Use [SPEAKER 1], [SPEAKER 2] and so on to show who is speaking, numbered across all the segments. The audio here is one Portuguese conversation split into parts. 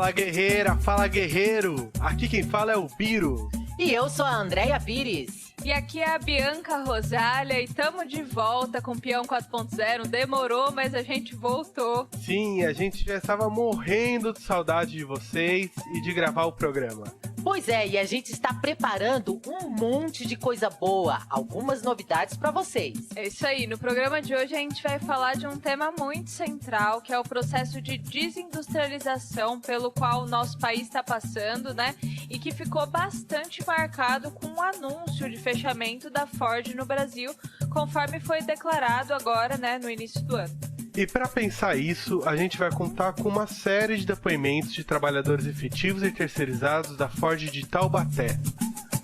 [SPEAKER 1] Fala guerreira, fala guerreiro, aqui quem fala é o Biro.
[SPEAKER 2] E eu sou a Andréia Pires.
[SPEAKER 3] E aqui é a Bianca Rosália e tamo de volta com o Peão 4.0. Demorou, mas a gente voltou.
[SPEAKER 1] Sim, a gente já estava morrendo de saudade de vocês e de gravar o programa.
[SPEAKER 2] Pois é, e a gente está preparando um monte de coisa boa, algumas novidades para vocês.
[SPEAKER 3] É isso aí, no programa de hoje a gente vai falar de um tema muito central, que é o processo de desindustrialização pelo qual o nosso país está passando, né? E que ficou bastante marcado com o anúncio de fechamento da Ford no Brasil, conforme foi declarado agora, né, no início do ano.
[SPEAKER 1] E para pensar isso, a gente vai contar com uma série de depoimentos de trabalhadores efetivos e terceirizados da Ford de Taubaté.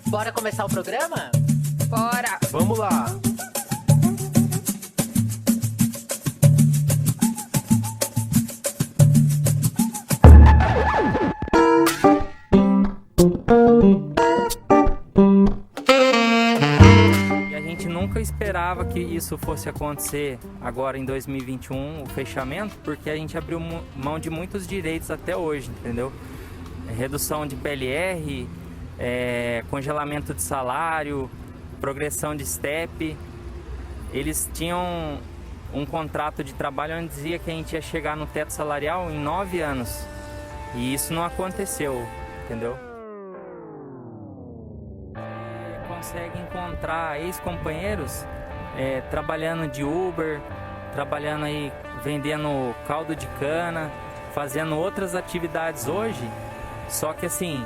[SPEAKER 2] Bora começar o programa?
[SPEAKER 3] Bora!
[SPEAKER 1] Vamos lá!
[SPEAKER 4] Nunca esperava que isso fosse acontecer agora em 2021, o fechamento, porque a gente abriu mão de muitos direitos até hoje, entendeu? Redução de PLR, congelamento de salário, progressão de STEP. Eles tinham um contrato de trabalho onde dizia que a gente ia chegar no teto salarial em 9 anos. E isso não aconteceu, entendeu? Consegue encontrar ex-companheiros trabalhando de Uber, trabalhando aí, vendendo caldo de cana, fazendo outras atividades hoje, só que assim,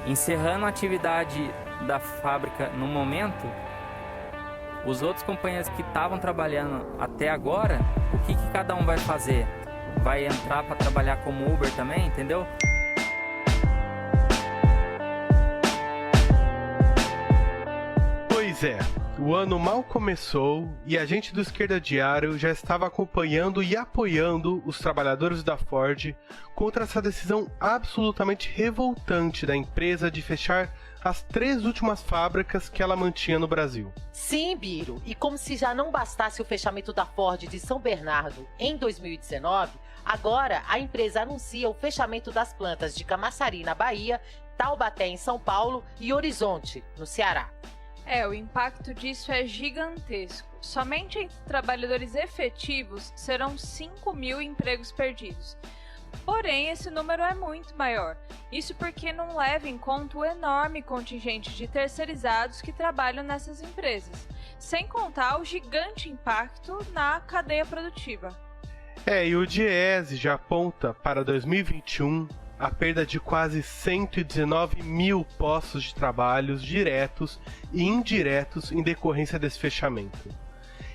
[SPEAKER 4] encerrando a atividade da fábrica no momento, os outros companheiros que estavam trabalhando até agora, o que cada um vai fazer? Vai entrar para trabalhar como Uber também, entendeu?
[SPEAKER 1] Pois é, o ano mal começou e a gente do Esquerda Diário já estava acompanhando e apoiando os trabalhadores da Ford contra essa decisão absolutamente revoltante da empresa de fechar as 3 últimas fábricas que ela mantinha no Brasil.
[SPEAKER 2] Sim, Biro, e como se já não bastasse o fechamento da Ford de São Bernardo em 2019, agora a empresa anuncia o fechamento das plantas de Camaçari, na Bahia, Taubaté, em São Paulo e Horizonte, no Ceará.
[SPEAKER 3] O impacto disso é gigantesco. Somente entre trabalhadores efetivos serão 5.000 empregos perdidos. Porém, esse número é muito maior. Isso porque não leva em conta o enorme contingente de terceirizados que trabalham nessas empresas, sem contar o gigante impacto na cadeia produtiva.
[SPEAKER 1] E o DIEESE já aponta para 2021 a perda de quase 119 mil postos de trabalho diretos e indiretos em decorrência desse fechamento.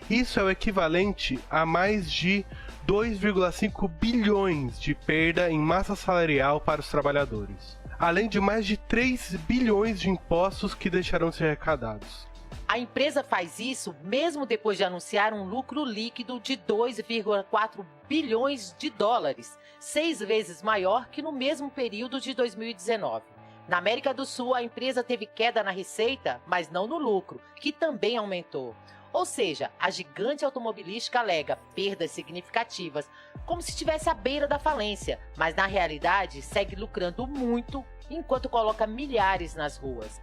[SPEAKER 1] Isso é o equivalente a mais de 2,5 bilhões de perda em massa salarial para os trabalhadores, além de mais de 3 bilhões de impostos que deixarão de ser arrecadados.
[SPEAKER 2] A empresa faz isso mesmo depois de anunciar um lucro líquido de 2,4 bilhões de dólares, 6 vezes maior que no mesmo período de 2019. Na América do Sul, a empresa teve queda na receita, mas não no lucro, que também aumentou. Ou seja, a gigante automobilística alega perdas significativas, como se estivesse à beira da falência, mas na realidade segue lucrando muito enquanto coloca milhares nas ruas.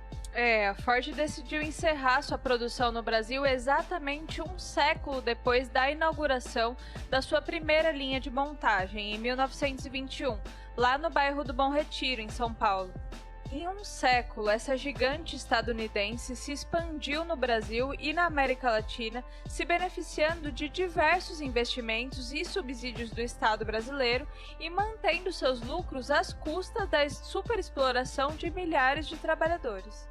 [SPEAKER 3] A Ford decidiu encerrar sua produção no Brasil exatamente um século depois da inauguração da sua primeira linha de montagem, em 1921, lá no bairro do Bom Retiro, em São Paulo. Em um século, essa gigante estadunidense se expandiu no Brasil e na América Latina, se beneficiando de diversos investimentos e subsídios do Estado brasileiro e mantendo seus lucros às custas da superexploração de milhares de trabalhadores.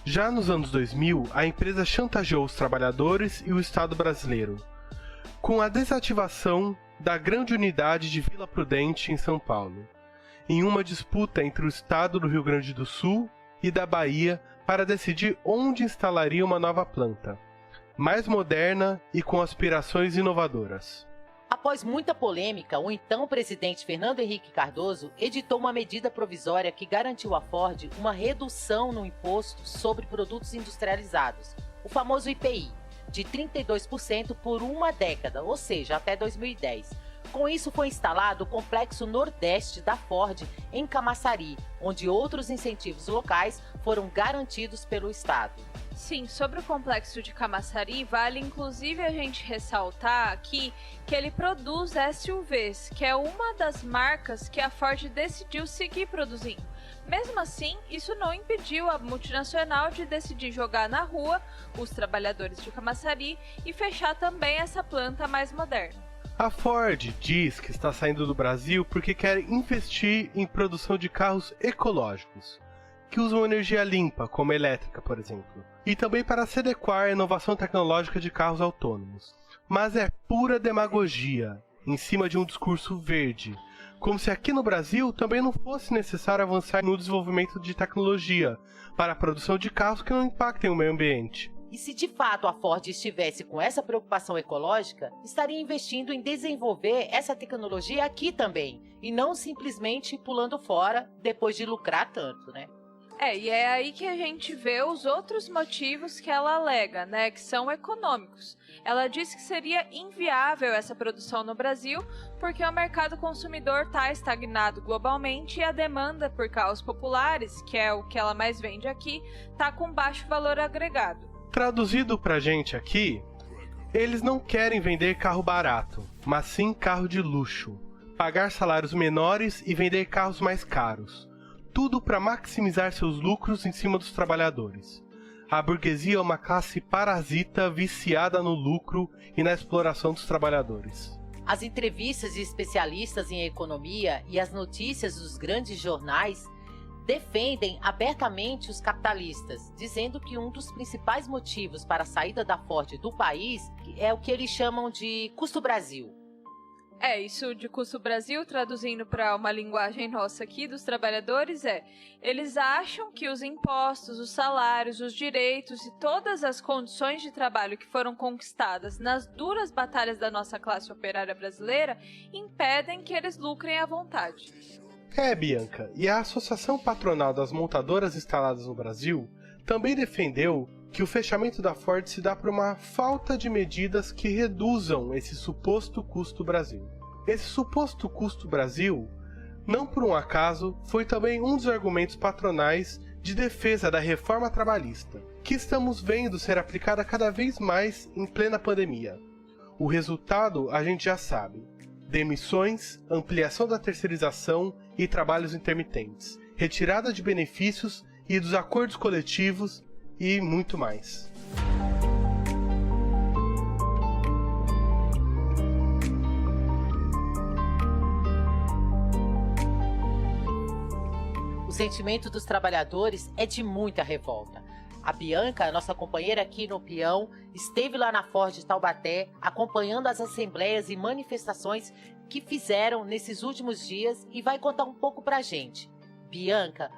[SPEAKER 1] Já nos anos 2000, a empresa chantageou os trabalhadores e o Estado brasileiro, com a desativação da grande unidade de Vila Prudente, em São Paulo, em uma disputa entre o Estado do Rio Grande do Sul e da Bahia para decidir onde instalaria uma nova planta, mais moderna e com aspirações inovadoras.
[SPEAKER 2] Após muita polêmica, o então presidente Fernando Henrique Cardoso editou uma medida provisória que garantiu à Ford uma redução no imposto sobre produtos industrializados, o famoso IPI, de 32% por uma década, ou seja, até 2010, Com isso foi instalado o Complexo Nordeste da Ford em Camaçari, onde outros incentivos locais foram garantidos pelo Estado.
[SPEAKER 3] Sim, sobre o complexo de Camaçari, vale inclusive a gente ressaltar aqui que ele produz SUVs, que é uma das marcas que a Ford decidiu seguir produzindo. Mesmo assim, isso não impediu a multinacional de decidir jogar na rua os trabalhadores de Camaçari e fechar também essa planta mais moderna.
[SPEAKER 1] A Ford diz que está saindo do Brasil porque quer investir em produção de carros ecológicos, que usam energia limpa, como elétrica, por exemplo, e também para se adequar à inovação tecnológica de carros autônomos. Mas é pura demagogia, em cima de um discurso verde, como se aqui no Brasil também não fosse necessário avançar no desenvolvimento de tecnologia para a produção de carros que não impactem o meio ambiente.
[SPEAKER 2] E se de fato a Ford estivesse com essa preocupação ecológica, estaria investindo em desenvolver essa tecnologia aqui também, e não simplesmente pulando fora depois de lucrar tanto, né?
[SPEAKER 3] E é aí que a gente vê os outros motivos que ela alega, né, que são econômicos. Ela diz que seria inviável essa produção no Brasil porque o mercado consumidor está estagnado globalmente e a demanda por carros populares, que é o que ela mais vende aqui, está com baixo valor agregado.
[SPEAKER 1] Traduzido pra gente aqui, eles não querem vender carro barato, mas sim carro de luxo, pagar salários menores e vender carros mais caros. Tudo para maximizar seus lucros em cima dos trabalhadores. A burguesia é uma classe parasita viciada no lucro e na exploração dos trabalhadores.
[SPEAKER 2] As entrevistas de especialistas em economia e as notícias dos grandes jornais defendem abertamente os capitalistas, dizendo que um dos principais motivos para a saída da Ford do país é o que eles chamam de custo Brasil.
[SPEAKER 3] Isso de custo Brasil, traduzindo para uma linguagem nossa aqui dos trabalhadores, eles acham que os impostos, os salários, os direitos e todas as condições de trabalho que foram conquistadas nas duras batalhas da nossa classe operária brasileira impedem que eles lucrem à vontade.
[SPEAKER 1] Bianca, e a Associação Patronal das Montadoras Instaladas no Brasil também defendeu que o fechamento da Ford se dá por uma falta de medidas que reduzam esse suposto custo Brasil. Esse suposto custo Brasil, não por um acaso, foi também um dos argumentos patronais de defesa da reforma trabalhista, que estamos vendo ser aplicada cada vez mais em plena pandemia. O resultado a gente já sabe: demissões, ampliação da terceirização e trabalhos intermitentes, retirada de benefícios e dos acordos coletivos e muito mais.
[SPEAKER 2] O sentimento dos trabalhadores é de muita revolta. A Bianca, nossa companheira aqui no Peão, esteve lá na Ford Taubaté acompanhando as assembleias e manifestações que fizeram nesses últimos dias e vai contar um pouco pra gente. Bianca,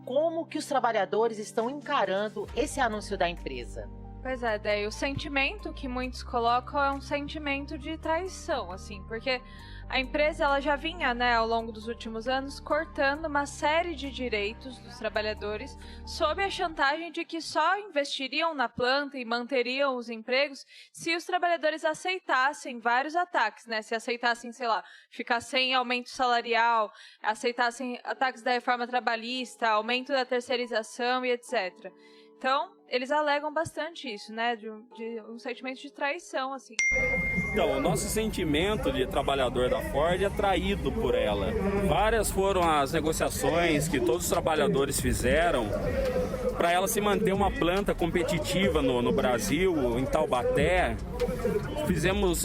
[SPEAKER 2] como que os trabalhadores estão encarando esse anúncio da empresa?
[SPEAKER 3] Pois é, daí o sentimento que muitos colocam é um sentimento de traição, assim, porque a empresa ela já vinha, né, ao longo dos últimos anos, cortando uma série de direitos dos trabalhadores sob a chantagem de que só investiriam na planta e manteriam os empregos se os trabalhadores aceitassem vários ataques, né, se aceitassem, sei lá, ficar sem aumento salarial, aceitassem ataques da reforma trabalhista, aumento da terceirização e etc. Então, eles alegam bastante isso, né, de um sentimento de traição, assim.
[SPEAKER 5] Então, o nosso sentimento de trabalhador da Ford é traído por ela. Várias foram as negociações que todos os trabalhadores fizeram para ela se manter uma planta competitiva no Brasil, em Taubaté.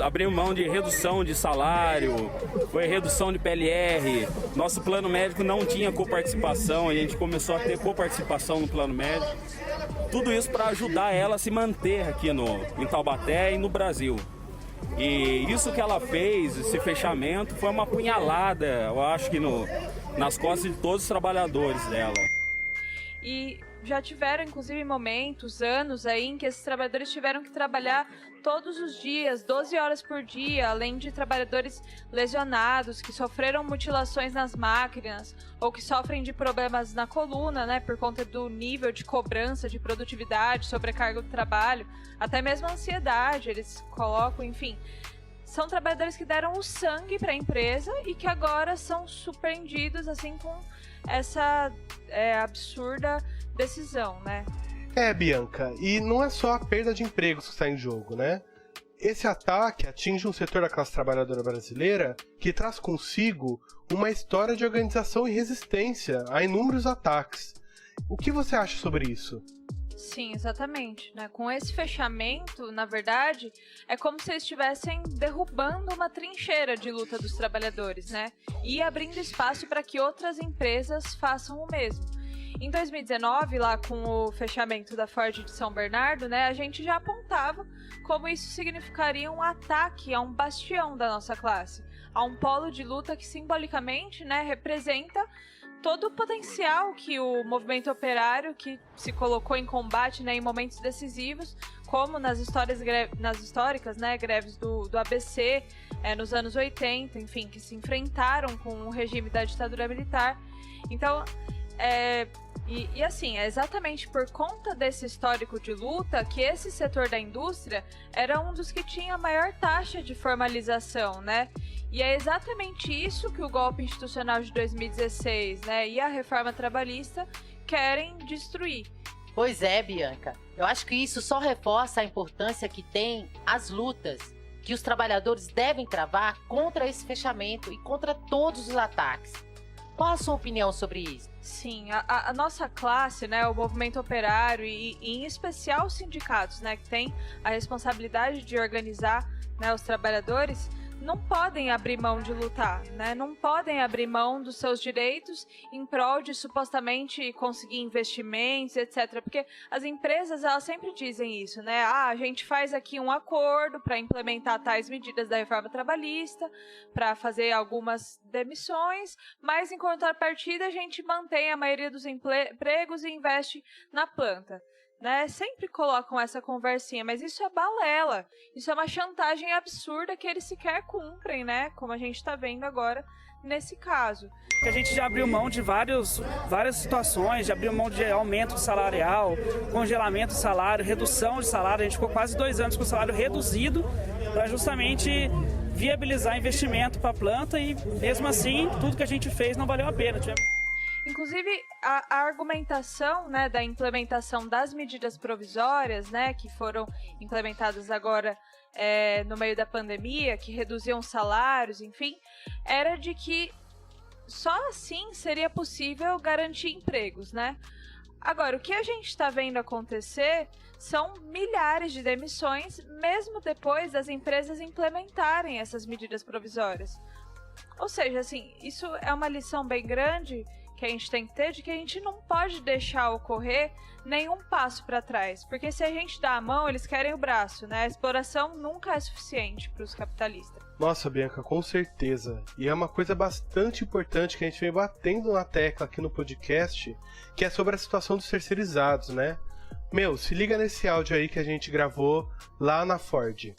[SPEAKER 5] Abrimos mão de redução de salário, foi redução de PLR. Nosso plano médico não tinha coparticipação, a gente começou a ter coparticipação no plano médico. Tudo isso para ajudar ela a se manter aqui em Taubaté e no Brasil. E isso que ela fez, esse fechamento, foi uma punhalada, eu acho que nas costas de todos os trabalhadores dela.
[SPEAKER 3] E já tiveram, inclusive, momentos, anos aí, em que esses trabalhadores tiveram que trabalhar todos os dias, 12 horas por dia, além de trabalhadores lesionados, que sofreram mutilações nas máquinas, ou que sofrem de problemas na coluna, né, por conta do nível de cobrança, de produtividade, sobrecarga do trabalho, até mesmo a ansiedade, eles colocam, enfim. são trabalhadores que deram o sangue para a empresa e que agora são surpreendidos assim com essa absurda decisão, né?
[SPEAKER 1] Bianca, e não é só a perda de empregos que está em jogo, né? Esse ataque atinge um setor da classe trabalhadora brasileira que traz consigo uma história de organização e resistência a inúmeros ataques. O que você acha sobre isso?
[SPEAKER 3] Sim, exatamente, né? Com esse fechamento, na verdade, é como se eles estivessem derrubando uma trincheira de luta dos trabalhadores, né? E abrindo espaço para que outras empresas façam o mesmo. Em 2019, lá com o fechamento da Ford de São Bernardo, né, a gente já apontava como isso significaria um ataque a um bastião da nossa classe, a um polo de luta que simbolicamente, né, representa todo o potencial que o movimento operário, que se colocou em combate, né, em momentos decisivos, como nas históricas, né, greves do ABC, nos anos 80, enfim, que se enfrentaram com o regime da ditadura militar. Então, assim, é exatamente por conta desse histórico de luta que esse setor da indústria era um dos que tinha a maior taxa de formalização, né? E é exatamente isso que o golpe institucional de 2016, né, e a reforma trabalhista querem destruir.
[SPEAKER 2] Pois é, Bianca. Eu acho que isso só reforça a importância que tem as lutas que os trabalhadores devem travar contra esse fechamento e contra todos os ataques. Qual a sua opinião sobre isso?
[SPEAKER 3] Sim, a nossa classe, né, o movimento operário e em especial os sindicatos, né, que tem a responsabilidade de organizar, né, os trabalhadores, não podem abrir mão de lutar, né? Não podem abrir mão dos seus direitos em prol de supostamente conseguir investimentos, etc. Porque as empresas, elas sempre dizem isso, né? A gente faz aqui um acordo para implementar tais medidas da reforma trabalhista, para fazer algumas demissões, mas em contrapartida a gente mantém a maioria dos empregos e investe na planta. Né? Sempre colocam essa conversinha, mas isso é balela, isso é uma chantagem absurda que eles sequer cumprem, né? Como a gente está vendo agora nesse caso.
[SPEAKER 6] A gente já abriu mão de várias situações, já abriu mão de aumento salarial, congelamento de salário, redução de salário. A gente ficou quase 2 anos com o salário reduzido para justamente viabilizar investimento para a planta e mesmo assim tudo que a gente fez não valeu a pena.
[SPEAKER 3] Inclusive, a argumentação, né, da implementação das medidas provisórias, né, que foram implementadas agora no meio da pandemia, que reduziam salários, enfim, era de que só assim seria possível garantir empregos, né? Agora, o que a gente está vendo acontecer são milhares de demissões, mesmo depois das empresas implementarem essas medidas provisórias. Ou seja, assim, isso é uma lição bem grande que a gente tem que ter, de que a gente não pode deixar ocorrer nenhum passo para trás, porque se a gente dá a mão, eles querem o braço, né? A exploração nunca é suficiente para os capitalistas.
[SPEAKER 1] Nossa, Bianca, com certeza. E é uma coisa bastante importante que a gente vem batendo na tecla aqui no podcast, que é sobre a situação dos terceirizados, né? Se liga nesse áudio aí que a gente gravou lá na Ford.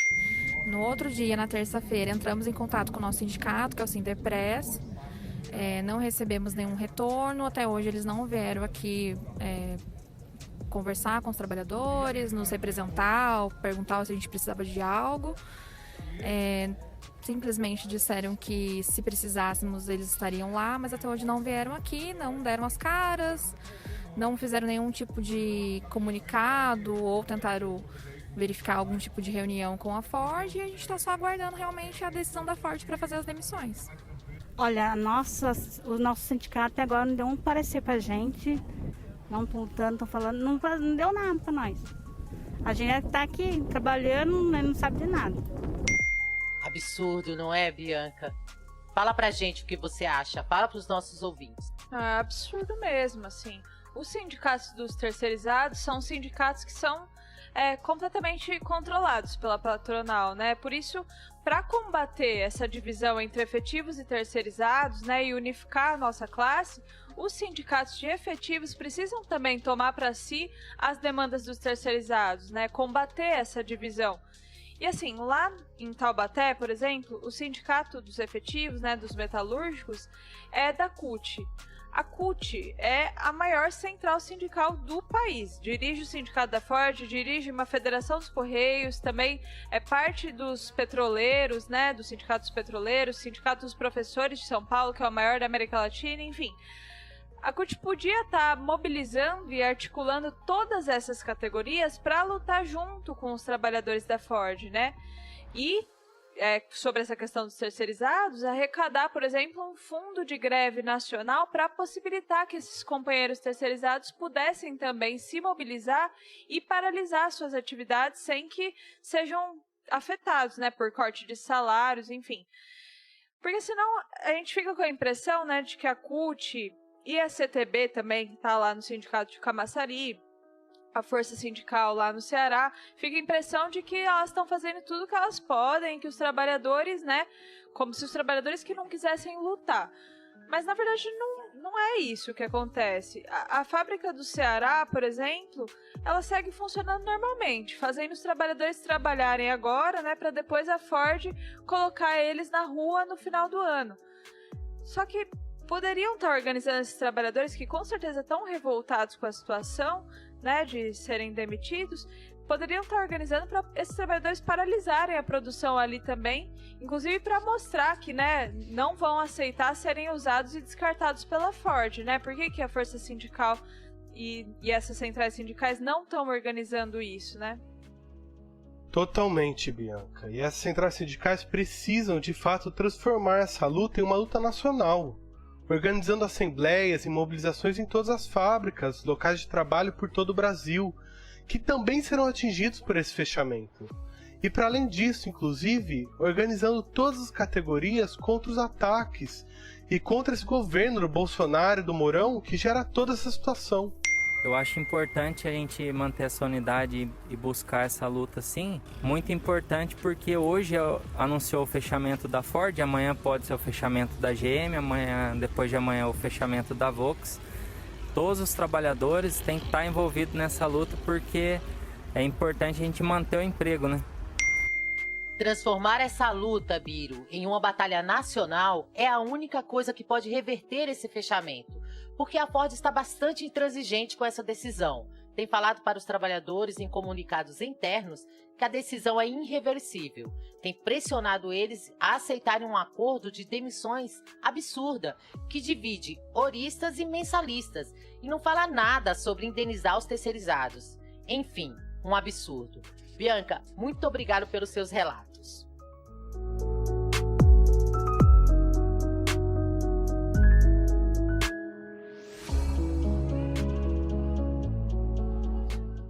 [SPEAKER 7] No outro dia, na terça-feira, entramos em contato com o nosso sindicato, que é o Sinterpress. Não recebemos nenhum retorno, até hoje eles não vieram aqui conversar com os trabalhadores, nos representar, perguntar se a gente precisava de algo. Simplesmente disseram que se precisássemos eles estariam lá, mas até hoje não vieram aqui, não deram as caras, não fizeram nenhum tipo de comunicado ou tentaram verificar algum tipo de reunião com a Ford, e a gente está só aguardando realmente a decisão da Ford para fazer as demissões.
[SPEAKER 8] Olha, o nosso sindicato até agora não deu um parecer pra gente, não estão falando, não deu nada pra nós. A gente tá aqui trabalhando, não sabe de nada.
[SPEAKER 2] Absurdo, não é, Bianca? Fala pra gente o que você acha, fala pros nossos ouvintes.
[SPEAKER 3] É absurdo mesmo, assim. Os sindicatos dos terceirizados são sindicatos que são completamente controlados pela patronal, né? Por isso, para combater essa divisão entre efetivos e terceirizados, né, e unificar a nossa classe, os sindicatos de efetivos precisam também tomar para si as demandas dos terceirizados, né? Combater essa divisão. E assim, lá em Taubaté, por exemplo, o sindicato dos efetivos, né, dos metalúrgicos, é da CUT. A CUT é a maior central sindical do país. Dirige o sindicato da Ford, dirige uma federação dos Correios, também é parte dos petroleiros, né, do sindicato dos petroleiros, sindicato dos professores de São Paulo, que é o maior da América Latina, enfim. A CUT podia estar mobilizando e articulando todas essas categorias para lutar junto com os trabalhadores da Ford, né? E sobre essa questão dos terceirizados, arrecadar, por exemplo, um fundo de greve nacional para possibilitar que esses companheiros terceirizados pudessem também se mobilizar e paralisar suas atividades sem que sejam afetados, né, por corte de salários, enfim. Porque senão a gente fica com a impressão, né, de que a CUT e a CTB também, que está lá no sindicato de Camaçari, a força sindical lá no Ceará, fica a impressão de que elas estão fazendo tudo o que elas podem, que os trabalhadores, né, como se os trabalhadores que não quisessem lutar. Mas, na verdade, não é isso que acontece. A fábrica do Ceará, por exemplo, ela segue funcionando normalmente, fazendo os trabalhadores trabalharem agora, né, para depois a Ford colocar eles na rua no final do ano. Só que poderiam estar organizando esses trabalhadores que com certeza estão revoltados com a situação, né, de serem demitidos, poderiam estar organizando para esses trabalhadores paralisarem a produção ali também, inclusive para mostrar que, né, não vão aceitar serem usados e descartados pela Ford, né? Por que a força sindical e essas centrais sindicais não estão organizando isso, né?
[SPEAKER 1] Totalmente, Bianca. E essas centrais sindicais precisam, de fato, transformar essa luta em uma luta nacional, organizando assembleias e mobilizações em todas as fábricas, locais de trabalho por todo o Brasil, que também serão atingidos por esse fechamento. E para além disso, inclusive, organizando todas as categorias contra os ataques e contra esse governo do Bolsonaro e do Mourão que gera toda essa situação.
[SPEAKER 4] Eu acho importante a gente manter essa unidade e buscar essa luta, sim. Muito importante porque hoje anunciou o fechamento da Ford, amanhã pode ser o fechamento da GM, depois de amanhã o fechamento da Volks. Todos os trabalhadores têm que estar envolvidos nessa luta porque é importante a gente manter o emprego, né?
[SPEAKER 2] Transformar essa luta, Biro, em uma batalha nacional é a única coisa que pode reverter esse fechamento, porque a Ford está bastante intransigente com essa decisão. Tem falado para os trabalhadores em comunicados internos que a decisão é irreversível. Tem pressionado eles a aceitarem um acordo de demissões absurda, que divide horistas e mensalistas, e não fala nada sobre indenizar os terceirizados. Enfim, um absurdo. Bianca, muito obrigado pelos seus relatos.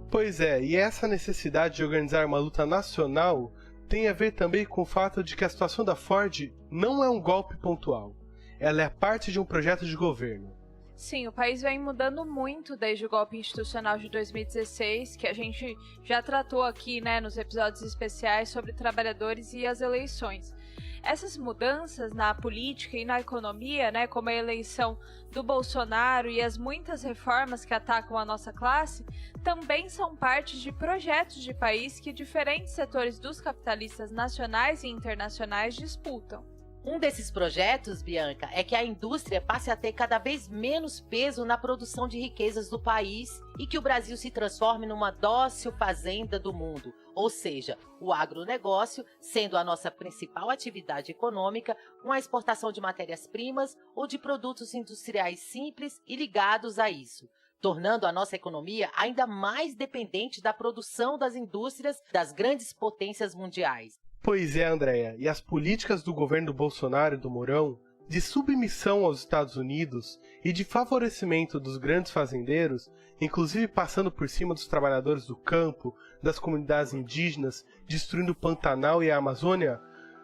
[SPEAKER 1] Pois é, e essa necessidade de organizar uma luta nacional tem a ver também com o fato de que a situação da Ford não é um golpe pontual. Ela é parte de um projeto de governo.
[SPEAKER 3] Sim, o país vem mudando muito desde o golpe institucional de 2016, que a gente já tratou aqui, né, nos episódios especiais sobre trabalhadores e as eleições. Essas mudanças na política e na economia, né, como a eleição do Bolsonaro e as muitas reformas que atacam a nossa classe, também são parte de projetos de país que diferentes setores dos capitalistas nacionais e internacionais disputam.
[SPEAKER 2] Um desses projetos, Bianca, é que a indústria passe a ter cada vez menos peso na produção de riquezas do país e que o Brasil se transforme numa dócil fazenda do mundo, ou seja, o agronegócio sendo a nossa principal atividade econômica, com a exportação de matérias-primas ou de produtos industriais simples e ligados a isso, tornando a nossa economia ainda mais dependente da produção das indústrias das grandes potências mundiais.
[SPEAKER 1] Pois é, Andréia, e as políticas do governo do Bolsonaro e do Mourão, de submissão aos Estados Unidos e de favorecimento dos grandes fazendeiros, inclusive passando por cima dos trabalhadores do campo, das comunidades indígenas, destruindo o Pantanal e a Amazônia,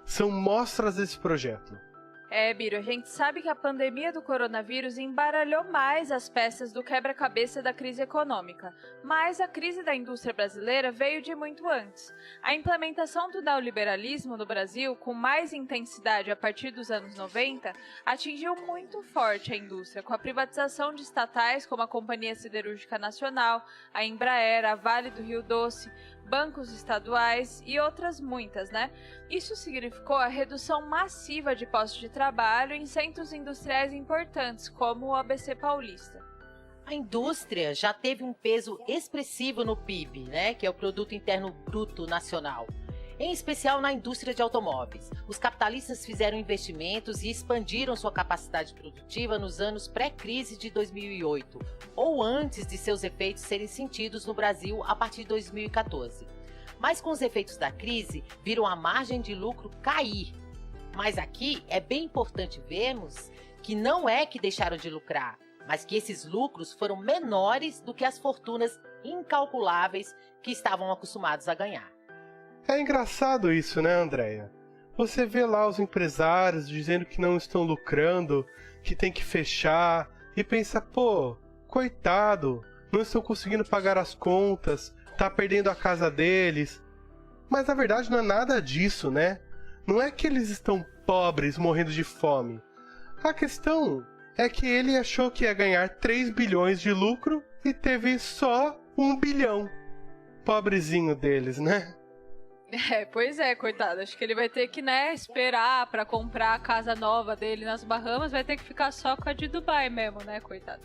[SPEAKER 1] são mostras desse projeto.
[SPEAKER 3] Biro, a gente sabe que a pandemia do coronavírus embaralhou mais as peças do quebra-cabeça da crise econômica, mas a crise da indústria brasileira veio de muito antes. A implementação do neoliberalismo no Brasil, com mais intensidade a partir dos anos 90, atingiu muito forte a indústria, com a privatização de estatais como a Companhia Siderúrgica Nacional, a Embraer, a Vale do Rio Doce, bancos estaduais e outras muitas, né? Isso significou a redução massiva de postos de trabalho em centros industriais importantes, como o ABC Paulista.
[SPEAKER 2] A indústria já teve um peso expressivo no PIB, né, que é o Produto Interno Bruto Nacional. Em especial na indústria de automóveis. Os capitalistas fizeram investimentos e expandiram sua capacidade produtiva nos anos pré-crise de 2008, ou antes de seus efeitos serem sentidos no Brasil a partir de 2014. Mas com os efeitos da crise, viram a margem de lucro cair. Mas aqui é bem importante vermos que não é que deixaram de lucrar, mas que esses lucros foram menores do que as fortunas incalculáveis que estavam acostumados a ganhar.
[SPEAKER 1] É engraçado isso, né, Andréia? Você vê lá os empresários dizendo que não estão lucrando, que tem que fechar, e pensa, pô, coitado, não estão conseguindo pagar as contas, tá perdendo a casa deles. Mas na verdade não é nada disso, né? Não é que eles estão pobres, morrendo de fome. A questão é que ele achou que ia ganhar 3 bilhões de lucro e teve só 1 bilhão. Pobrezinho deles, né?
[SPEAKER 3] Pois é, coitado. Acho que ele vai ter que, né, esperar pra comprar a casa nova dele nas Bahamas. Vai ter que ficar só com a de Dubai mesmo, né, coitado?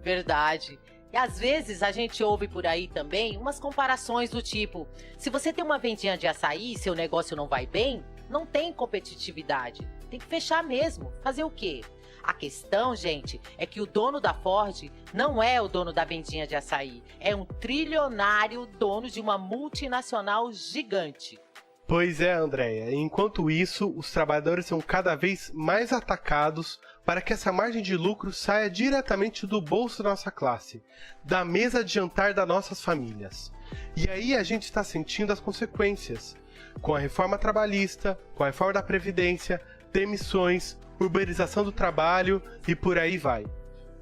[SPEAKER 2] Verdade. E às vezes a gente ouve por aí também umas comparações do tipo: se você tem uma vendinha de açaí e seu negócio não vai bem, não tem competitividade. Tem que fechar mesmo. Fazer o quê? A questão, gente, é que o dono da Ford não é o dono da vendinha de açaí. É um trilionário dono de uma multinacional gigante.
[SPEAKER 1] Pois é, Andréia. Enquanto isso, os trabalhadores são cada vez mais atacados para que essa margem de lucro saia diretamente do bolso da nossa classe, da mesa de jantar das nossas famílias. E aí a gente está sentindo as consequências. Com a reforma trabalhista, com a reforma da Previdência, demissões, uberização do trabalho e por aí vai.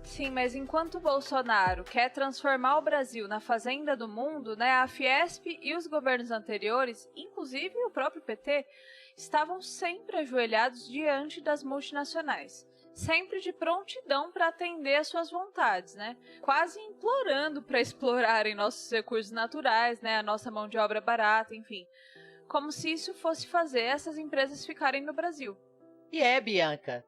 [SPEAKER 3] Sim, mas enquanto o Bolsonaro quer transformar o Brasil na fazenda do mundo, né, a Fiesp e os governos anteriores, inclusive o próprio PT, estavam sempre ajoelhados diante das multinacionais, sempre de prontidão para atender às suas vontades, né, quase implorando para explorarem nossos recursos naturais, né, a nossa mão de obra barata, enfim, como se isso fosse fazer essas empresas ficarem no Brasil.
[SPEAKER 2] E Bianca.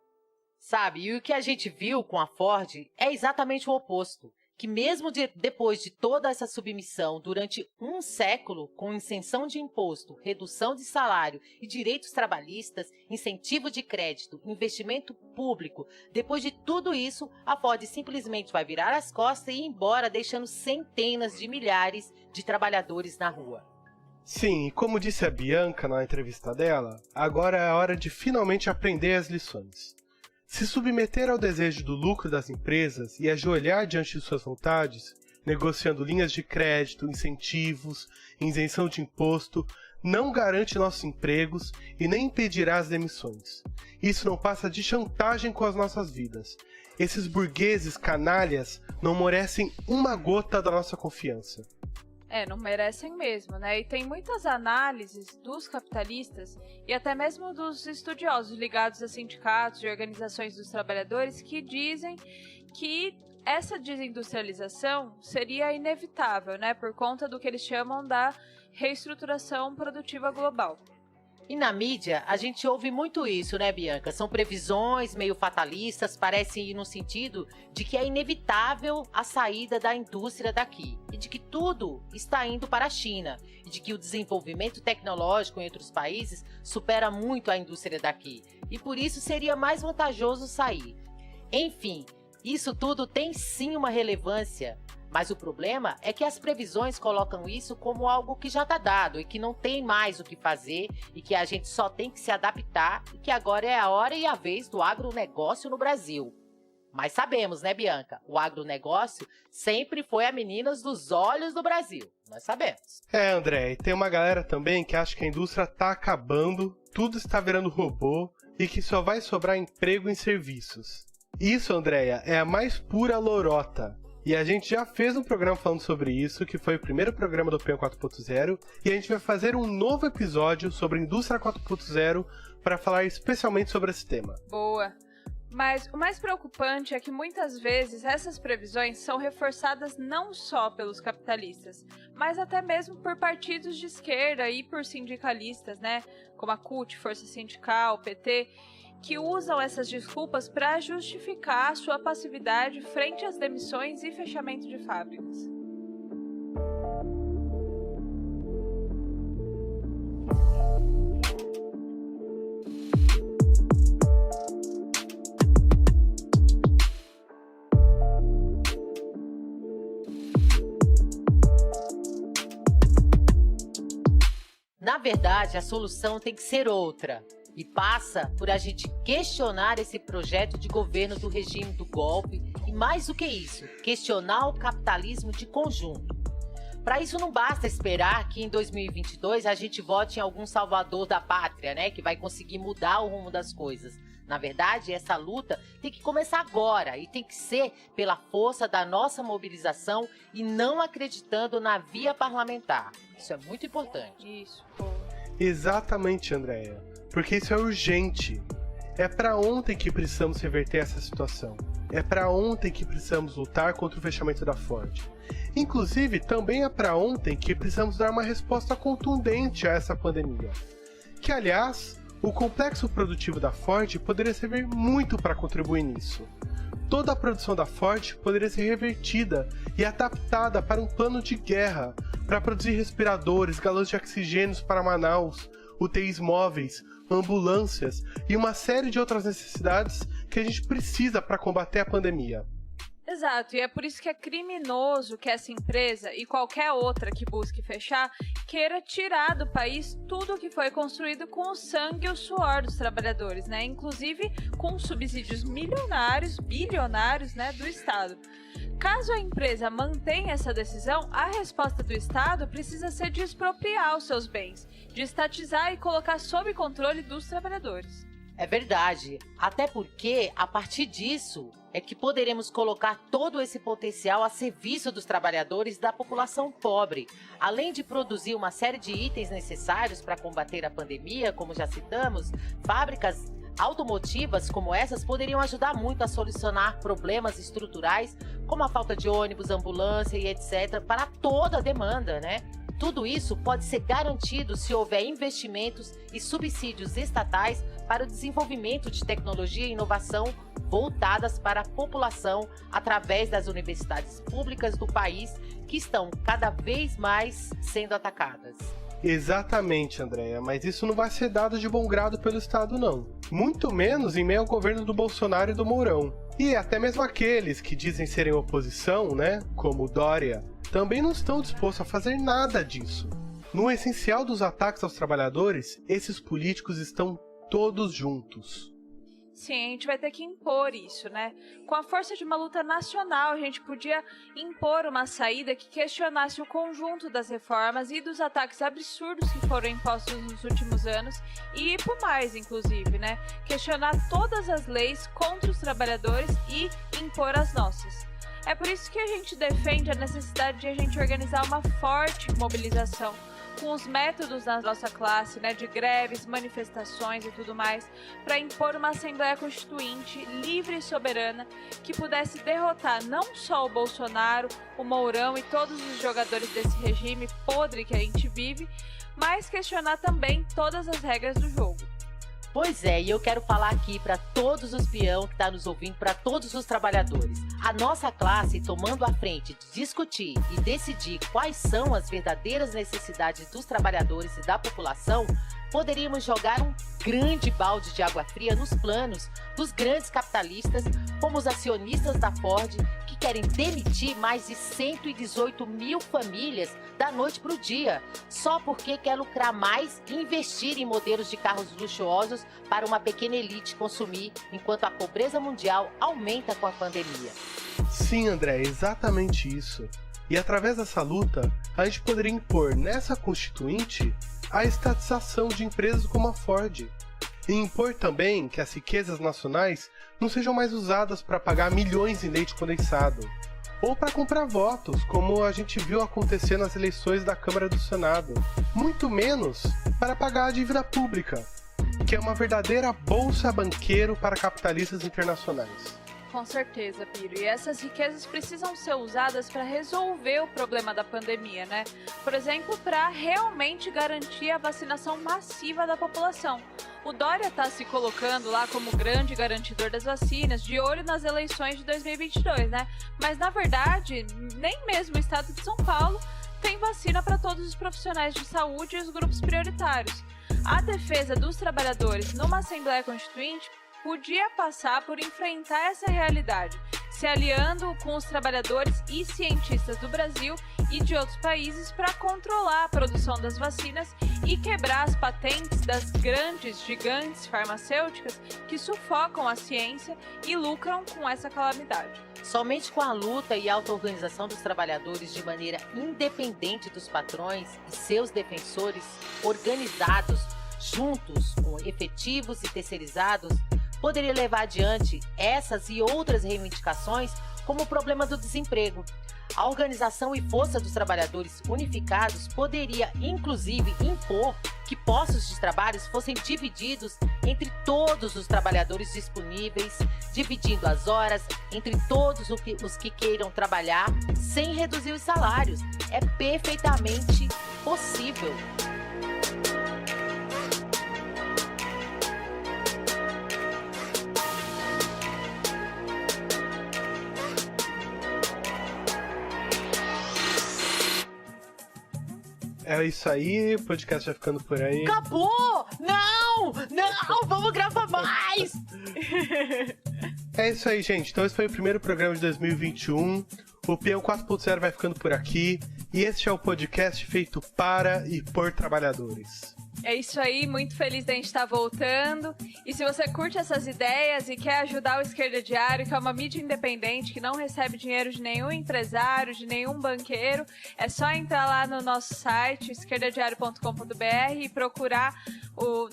[SPEAKER 2] Sabe, e o que a gente viu com a Ford é exatamente o oposto. Que mesmo depois de toda essa submissão durante um século, com isenção de imposto, redução de salário e direitos trabalhistas, incentivo de crédito, investimento público, depois de tudo isso, a Ford simplesmente vai virar as costas e ir embora, deixando centenas de milhares de trabalhadores na rua.
[SPEAKER 1] Sim, e como disse a Bianca na entrevista dela, agora é a hora de finalmente aprender as lições. Se submeter ao desejo do lucro das empresas e ajoelhar diante de suas vontades, negociando linhas de crédito, incentivos, isenção de imposto, não garante nossos empregos e nem impedirá as demissões. Isso não passa de chantagem com as nossas vidas. Esses burgueses canalhas não merecem uma gota da nossa confiança.
[SPEAKER 3] Não merecem mesmo, né? E tem muitas análises dos capitalistas e até mesmo dos estudiosos ligados a sindicatos e organizações dos trabalhadores que dizem que essa desindustrialização seria inevitável, né? Por conta do que eles chamam da reestruturação produtiva global.
[SPEAKER 2] E na mídia, a gente ouve muito isso, né, Bianca? São previsões meio fatalistas, parecem ir no sentido de que é inevitável a saída da indústria daqui. E de que tudo está indo para a China. E de que o desenvolvimento tecnológico entre os países supera muito a indústria daqui. E por isso seria mais vantajoso sair. Enfim, isso tudo tem sim uma relevância. Mas o problema é que as previsões colocam isso como algo que já está dado e que não tem mais o que fazer e que a gente só tem que se adaptar e que agora é a hora e a vez do agronegócio no Brasil. Mas sabemos, né, Bianca? O agronegócio sempre foi a menina dos olhos do Brasil. Nós sabemos.
[SPEAKER 1] André, e tem uma galera também que acha que a indústria está acabando, tudo está virando robô e que só vai sobrar emprego em serviços. Isso, Andréia, é a mais pura lorota. E a gente já fez um programa falando sobre isso, que foi o primeiro programa do PEN 4.0, e a gente vai fazer um novo episódio sobre a indústria 4.0 para falar especialmente sobre esse tema.
[SPEAKER 3] Boa! Mas o mais preocupante é que muitas vezes essas previsões são reforçadas não só pelos capitalistas, mas até mesmo por partidos de esquerda e por sindicalistas, né? Como a CUT, Força Sindical, o PT, que usam essas desculpas para justificar a sua passividade frente às demissões e fechamento de fábricas.
[SPEAKER 2] Na verdade, a solução tem que ser outra e passa por a gente questionar esse projeto de governo do regime do golpe e, mais do que isso, questionar o capitalismo de conjunto. Para isso não basta esperar que em 2022 a gente vote em algum salvador da pátria, né, que vai conseguir mudar o rumo das coisas. Na verdade, essa luta tem que começar agora e tem que ser pela força da nossa mobilização e não acreditando na via parlamentar. Isso é muito importante.
[SPEAKER 3] Isso.
[SPEAKER 1] Exatamente, Andréia. Porque isso é urgente. É para ontem que precisamos reverter essa situação. É para ontem que precisamos lutar contra o fechamento da Ford. Inclusive, também é para ontem que precisamos dar uma resposta contundente a essa pandemia. Que, aliás, o complexo produtivo da Ford poderia servir muito para contribuir nisso. Toda a produção da Ford poderia ser revertida e adaptada para um plano de guerra, para produzir respiradores, galões de oxigênio para Manaus, UTIs móveis, ambulâncias e uma série de outras necessidades que a gente precisa para combater a pandemia.
[SPEAKER 3] Exato, e é por isso que é criminoso que essa empresa e qualquer outra que busque fechar queira tirar do país tudo o que foi construído com o sangue e o suor dos trabalhadores, né? Inclusive com subsídios milionários, bilionários, né, do Estado. Caso a empresa mantenha essa decisão, a resposta do Estado precisa ser de expropriar os seus bens, de estatizar e colocar sob controle dos trabalhadores.
[SPEAKER 2] É verdade, até porque a partir disso é que poderemos colocar todo esse potencial a serviço dos trabalhadores e da população pobre, além de produzir uma série de itens necessários para combater a pandemia, como já citamos. Fábricas automotivas como essas poderiam ajudar muito a solucionar problemas estruturais, como a falta de ônibus, ambulância e etc, para toda a demanda, né? Tudo isso pode ser garantido se houver investimentos e subsídios estatais para o desenvolvimento de tecnologia e inovação voltadas para a população através das universidades públicas do país, que estão cada vez mais sendo atacadas.
[SPEAKER 1] Exatamente, Andréia, mas isso não vai ser dado de bom grado pelo Estado, não. Muito menos em meio ao governo do Bolsonaro e do Mourão. E até mesmo aqueles que dizem serem oposição, né, como o Dória, também não estão dispostos a fazer nada disso. No essencial dos ataques aos trabalhadores, esses políticos estão todos juntos.
[SPEAKER 3] Sim, a gente vai ter que impor isso, né? Com a força de uma luta nacional, a gente podia impor uma saída que questionasse o conjunto das reformas e dos ataques absurdos que foram impostos nos últimos anos e por mais, inclusive, né? Questionar todas as leis contra os trabalhadores e impor as nossas. É por isso que a gente defende a necessidade de a gente organizar uma forte mobilização com os métodos da nossa classe, né, de greves, manifestações e tudo mais, para impor uma Assembleia Constituinte livre e soberana que pudesse derrotar não só o Bolsonaro, o Mourão e todos os jogadores desse regime podre que a gente vive, mas questionar também todas as regras do jogo.
[SPEAKER 2] Pois é, e eu quero falar aqui para todos os peão que estão nos ouvindo, para todos os trabalhadores. A nossa classe tomando a frente de discutir e decidir quais são as verdadeiras necessidades dos trabalhadores e da população, poderíamos jogar um grande balde de água fria nos planos dos grandes capitalistas, como os acionistas da Ford, que querem demitir mais de 118 mil famílias da noite para o dia, só porque quer lucrar mais e investir em modelos de carros luxuosos para uma pequena elite consumir, enquanto a pobreza mundial aumenta com a pandemia.
[SPEAKER 1] Sim, André, é exatamente isso. E através dessa luta, a gente poderia impor nessa Constituinte a estatização de empresas como a Ford. E impor também que as riquezas nacionais não sejam mais usadas para pagar milhões em leite condensado, ou para comprar votos, como a gente viu acontecer nas eleições da Câmara e do Senado, muito menos para pagar a dívida pública. que é uma verdadeira bolsa banqueiro para capitalistas internacionais.
[SPEAKER 3] Com certeza, Piro. E essas riquezas precisam ser usadas para resolver o problema da pandemia, né? Por exemplo, para realmente garantir a vacinação massiva da população. O Dória está se colocando lá como grande garantidor das vacinas, de olho nas eleições de 2022, né? Mas, na verdade, nem mesmo o estado de São Paulo tem vacina para todos os profissionais de saúde e os grupos prioritários. A defesa dos trabalhadores numa Assembleia Constituinte podia passar por enfrentar essa realidade, se aliando com os trabalhadores e cientistas do Brasil e de outros países para controlar a produção das vacinas e quebrar as patentes das grandes gigantes farmacêuticas que sufocam a ciência e lucram com essa calamidade.
[SPEAKER 2] Somente com a luta e auto-organização dos trabalhadores de maneira independente dos patrões e seus defensores, organizados, juntos com efetivos e terceirizados, poderia levar adiante essas e outras reivindicações, como o problema do desemprego. A organização e força dos trabalhadores unificados poderia, inclusive, impor que postos de trabalho fossem divididos entre todos os trabalhadores disponíveis, dividindo as horas entre todos os que queiram trabalhar, sem reduzir os salários. É perfeitamente possível.
[SPEAKER 1] É isso aí, o podcast vai ficando por aí.
[SPEAKER 2] Acabou! Não! Não! Vamos gravar mais!
[SPEAKER 1] É isso aí, gente. Então esse foi o primeiro programa de 2021. O Peão 4.0 vai ficando por aqui. E este é o podcast feito para e por trabalhadores.
[SPEAKER 3] É isso aí, muito feliz da gente estar voltando. E se você curte essas ideias e quer ajudar o Esquerda Diário, que é uma mídia independente, que não recebe dinheiro de nenhum empresário, de nenhum banqueiro, é só entrar lá no nosso site, esquerdadiario.com.br, e procurar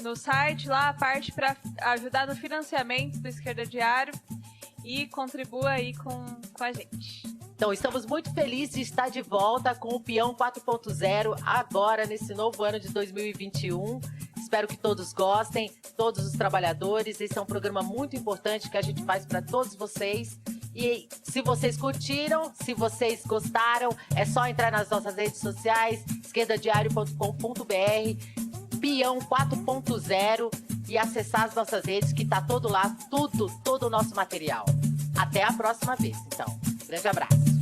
[SPEAKER 3] no site lá a parte para ajudar no financiamento do Esquerda Diário e contribua aí com a gente.
[SPEAKER 2] Então, estamos muito felizes de estar de volta com o Peão 4.0 agora, nesse novo ano de 2021. Espero que todos gostem, todos os trabalhadores. Esse é um programa muito importante que a gente faz para todos vocês. E se vocês curtiram, se vocês gostaram, é só entrar nas nossas redes sociais, esquerdadiario.com.br, Peão 4.0, e acessar as nossas redes, que tá todo lá, todo o nosso material. Até a próxima vez, então. Grande abraço.